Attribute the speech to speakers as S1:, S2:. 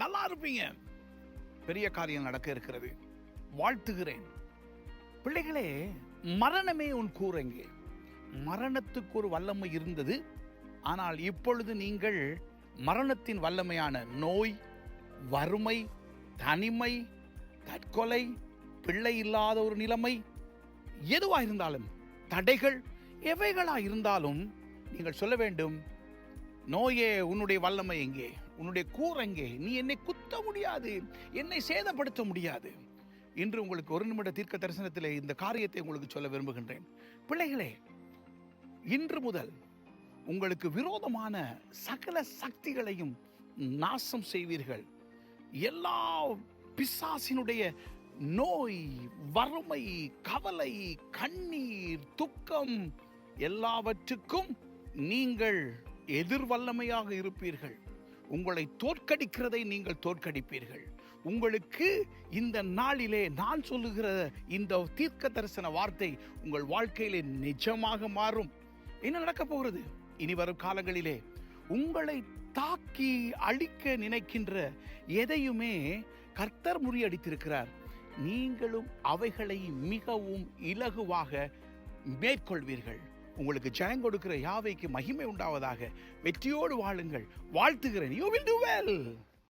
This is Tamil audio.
S1: நல்லா இருப்பீங்க. பெரிய காரியம் நடக்க இருக்கிறது. வாழ்த்துகிறேன். பிள்ளைகளே, மரணமே உன் கூரெங்கே. மரணத்துக்கு ஒரு வல்லமை இருந்தது. ஆனால் இப்பொழுது நீங்கள் மரணத்தின் வல்லமையான நோய், வறுமை, தனிமை, தற்கொலை, பிள்ளை இல்லாத ஒரு நிலைமை, எதுவாக இருந்தாலும், தடைகள் எவைகளாக இருந்தாலும் நீங்கள் சொல்ல வேண்டும், நோயே உன்னுடைய வல்லமை எங்கே, உன்னுடைய கூர் எங்கே? நீ என்னை குத்த முடியாது, என்னை சேதப்படுத்த முடியாது. இன்று உங்களுக்கு 1 நிமிட தீர்க்க தரிசனத்திலே இந்த காரியத்தை உங்களுக்கு சொல்ல விரும்புகின்றேன். பிள்ளைகளே, இன்று முதல் உங்களுக்கு விரோதமான சகல சக்திகளையும் நாசம் செய்வீர்கள். எல்லா பிசாசினுடைய நோய், வறுமை, கவலை, கண்ணீர், துக்கம் எல்லாவற்றுக்கும் நீங்கள் எதிர்வல்லமையாக இருப்பீர்கள். உங்களை தோற்கடிக்கிறதை நீங்கள் தோற்கடிப்பீர்கள். உங்களுக்கு இந்த நாளிலே நான் சொல்லுகிற இந்த தீர்க்க தரிசன வார்த்தை உங்கள் வாழ்க்கையிலே நிஜமாக மாறும். என்ன நடக்க போகிறது? இனி வரும் காலங்களிலே உங்களை தாக்கி அழிக்க நினைக்கின்ற எதையுமே கர்த்தர் முறியடித்திருக்கிறார். நீங்களும் அவைகளை மிகவும் இலகுவாக மேற்கொள்வீர்கள். உங்களுக்கு ஜெயம் கொடுக்கிற யாவைக்கு மகிமை உண்டாவதாக. வெற்றியோடு வாழுங்கள். வாழ்த்துகிறேன். You will do well.